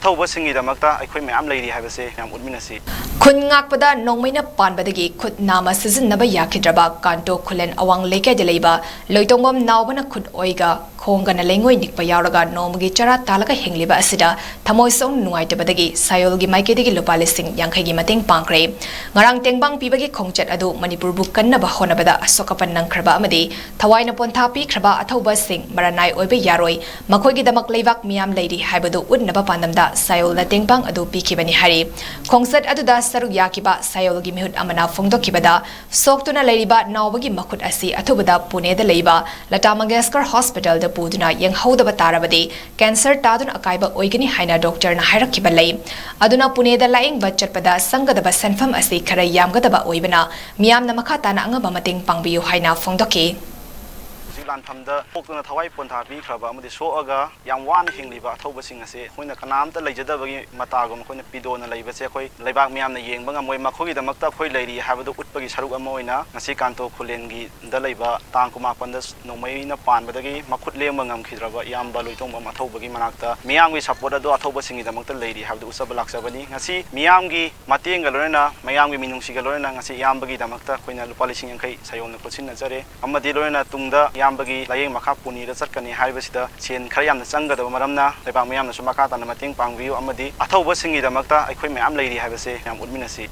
ꯑꯊꯧꯕꯁꯤꯡꯒꯤꯗꯃꯛꯇ ꯑꯩꯈꯣꯏ ꯃꯌꯥꯝ ꯂꯩꯔꯤ ꯍꯥꯏꯕꯁꯦ ꯃꯌꯥꯝ ꯎꯠꯃꯤꯟꯅꯁꯤ ꯈꯨꯟ ꯉꯥꯛꯄꯗ ꯅꯣꯡꯃꯩꯅ ꯄꯥꯟꯕꯗꯒꯤ ꯈꯨꯠ ꯅꯥꯝꯃ ꯁꯤꯖꯤꯟꯅꯕ ꯌꯥꯈꯤꯗ꯭ꯔꯕ ꯀꯥꯟꯇꯣ ꯈꯨꯂꯦꯟ ꯑꯋꯥꯡ ꯂꯩꯀꯥꯏꯗ ꯂꯩꯕ ꯂꯣꯏꯇꯣꯡꯕꯝ ꯅꯥꯎꯕꯅ ꯈꯨꯠ ꯑꯣꯏꯒ ꯈꯣꯡꯒꯅ ꯂꯩꯉꯣꯏ ꯅꯤꯛꯄ ꯌꯥꯎꯔꯒ ꯅꯣꯡꯃꯒꯤ ꯆꯔꯥ ꯇꯥꯜꯂꯒ ꯍꯤꯡꯂꯤꯕ ꯑꯁꯤꯗ ꯊꯃꯣꯏ ꯁꯣꯛꯅ ꯅꯨꯡꯉꯥꯏꯇꯕꯗꯒꯤ ꯁꯥꯌꯣꯜꯒꯤ ꯃꯥꯏꯀꯩꯗꯒꯤ ꯂꯨꯄꯥ 50,000ꯒꯤ ꯃꯇꯦꯡ ꯄꯥꯡꯈ꯭ꯔꯦ꯫ ꯉꯔꯥꯡ ꯇꯦꯡꯕꯥꯡ ꯄꯤꯕꯒꯤ ꯈꯣꯡꯆꯠ ꯑꯗꯨ ꯃꯅꯤꯄꯨꯔꯕꯨ ꯀꯟꯅꯕ ꯍꯣꯠꯅꯕꯗ ꯑꯁꯣꯛ-ꯑꯄꯟ ꯅꯪꯈ꯭ꯔꯕ ꯑꯃꯗꯤ ꯊꯋꯥꯏꯅ ꯄꯣꯟꯊꯥ ꯄꯤꯈ꯭ꯔꯕ ꯑꯊꯧꯕꯁꯤꯡ ꯃꯔꯥꯅꯥꯏ ꯑꯣꯏꯕ ꯌꯥꯔꯣꯏ ꯃꯈꯣꯏꯒꯤꯗꯃꯛ ꯂꯩꯕꯥꯛ ꯃꯤꯌꯥꯝ ꯂꯩꯔꯤ ꯍꯥꯏꯕꯗꯨ ꯎꯠꯅꯕ ꯄꯥꯟꯗꯝꯗ ꯁꯥꯌꯣꯜꯅ ꯇꯦꯡꯕꯥꯡ ꯑꯗꯨ ꯄꯤꯈꯤꯕꯅꯤ ꯍꯥꯏꯔꯤ꯫ ꯈꯣꯡꯆꯠ ꯑꯗꯨꯗ ꯁꯔꯨꯛ ꯌꯥꯈꯤꯕ ꯁꯥꯌꯣꯜꯒꯤ ꯃꯤꯍꯨꯠ ꯑꯃꯅ ꯐꯣꯡꯗꯣꯛꯈꯤꯕꯗ ꯁꯣꯛꯇꯨꯅ ꯂꯩꯔꯤꯕ ꯅꯥꯎꯕꯒꯤ ꯃꯈꯨꯠ ꯑꯁꯤ ꯑꯊꯨꯕꯗ ꯄꯨꯅꯦꯗ ꯂꯩꯕ ꯂꯇꯥ ꯃꯪꯒꯦꯁꯀꯔ ꯍꯣꯁꯄꯤꯇꯥꯜꯗ ꯄꯨꯗꯨꯅ ꯌꯦꯡꯍꯧꯗꯕ ꯇꯥꯔꯕꯗꯤ ꯀꯦꯟꯁꯔ ꯇꯥꯗꯨꯅ ꯑꯀꯥꯏꯕ ꯑꯣꯏꯒꯅꯤ ꯍꯥꯏꯅ ꯗꯣꯛꯇꯔꯅ ꯍꯥꯏꯔꯛꯈꯤꯕ ꯂꯩ꯫ ꯑꯗꯨꯅ ꯄꯨꯅꯦꯗ ꯂꯥꯌꯦꯡꯕ ꯆꯠꯄꯗ ꯆꯪꯒꯗꯕ ꯁꯦꯟꯐꯝ ꯑꯁꯤ ꯈꯔ ꯌꯥꯝꯒꯗꯕ ꯑꯣꯏꯕꯅ ꯃꯤꯌꯥꯝꯅ ꯃꯈꯥ ꯇꯥꯅ ꯑꯉꯝꯕ ꯃꯇꯦꯡ ꯄꯥꯡꯕꯤꯌꯨ ꯍꯥꯏꯅ ꯐꯣꯡꯗꯣꯛꯈꯤ꯫ ꯂꯥꯟꯐꯝꯗ ꯄꯣꯛꯇꯨꯅ ꯊꯋꯥꯏ ꯄꯣꯟꯊꯥ ꯄꯤꯈ꯭ꯔꯕ ꯑꯃꯗꯤ ꯁꯣꯛꯑꯒ ꯌꯥꯝ ꯋꯥꯅ ꯍꯤꯡꯂꯤꯕ ꯑꯊꯧꯕꯁꯤꯡ ꯑꯁꯤ ꯑꯩꯈꯣꯏꯅ ꯀꯅꯥꯝꯇ ꯂꯩꯖꯗꯕꯒꯤ ꯃꯇꯥꯒꯨꯝ ꯑꯩꯈꯣꯏꯅ ꯄꯤꯗꯣꯅ ꯂꯩꯕꯁꯦ ꯑꯩꯈꯣꯏ ꯂꯩꯕꯥꯛ ꯃꯤꯌꯥꯝꯅ ꯌꯦꯡꯕ ꯉꯝꯃꯣꯏ ꯃꯈꯣꯏꯒꯤꯗꯃꯛꯇ ꯑꯩꯈꯣꯏ ꯂꯩꯔꯤ ꯍꯥꯏꯕꯗꯨ ꯎꯠꯄꯒꯤ ꯁꯔꯨꯛ ꯑꯃ ꯑꯣꯏꯅ ꯉꯁꯤ ꯀꯥꯟꯇꯣ ꯈꯨꯂꯦꯟꯒꯤꯗ ꯂꯩꯕ ꯇꯥꯡ 19ꯗ ꯅꯣꯡꯃꯩꯅ ꯄꯥꯟꯕꯗꯒꯤ ꯃꯈꯨꯠ ꯂꯦꯡꯕ ꯉꯝꯈꯤꯗ꯭ꯔꯕ ꯏꯌꯥꯝꯕ ꯂꯣꯏꯇꯣꯡꯕꯝ ꯑꯊꯧꯕꯒꯤ ꯃꯅꯥꯛꯇ ꯃꯤꯌꯥꯝꯒꯤ ꯁꯄꯣꯔꯠ ꯑꯗꯨ ꯑꯊꯧꯕꯁꯤꯡꯒꯤꯗꯃꯛꯇ ꯂꯩꯔꯤ ꯍꯥꯏꯕꯗꯨ ꯎꯠꯆꯕ ꯂꯥꯛꯆꯕꯅꯤ꯫ ꯉꯁꯤ ꯃꯤꯌꯥꯝꯒꯤ ꯃꯇꯦꯡꯒ ꯂꯣꯏꯅꯅ ꯃꯌꯥꯝꯒꯤ ꯃꯤꯅꯨꯡꯁꯤꯒ ꯂꯣꯏꯅꯅ ꯉꯁꯤ ꯏꯌꯥꯝꯕꯒꯤꯗꯃꯛꯇ ꯑꯩꯈꯣꯏꯅ ꯂꯨꯄꯥ 50,000 ꯁꯥꯌꯣꯜꯅ ꯈꯨꯠꯁꯤꯟꯅꯖꯔꯦ ꯑꯃꯗꯤ ꯂꯣꯏꯅꯅ ꯇꯨꯡꯗ ꯏꯌꯥꯝꯕꯒꯤ ꯂꯥꯌꯦꯡ ꯃꯈꯥ ꯄꯨꯅꯦꯗ ꯆꯠꯀꯅꯤ ꯍꯥꯏꯕꯁꯤꯗ ꯁꯦꯟ ꯈꯔ ꯌꯥꯝꯅ ꯆꯪꯒꯗꯕ ꯃꯔꯝꯅ ꯂꯩꯕꯥꯛ ꯃꯤꯌꯥꯝꯅꯁꯨ ꯃꯈꯥ ꯇꯥꯅ ꯃꯇꯦꯡ ꯄꯥꯡꯕꯤꯌꯨ ꯑꯃꯗꯤ ꯑꯊꯧꯕꯁꯤꯡꯒꯤꯗꯃꯛꯇ ꯑꯩꯈꯣꯏ ꯃꯌꯥꯝ ꯂꯩꯔꯤ ꯍꯥꯏꯕꯁꯦ ꯃꯌꯥꯝ ꯎꯠꯃꯤꯟꯅꯁꯤ꯫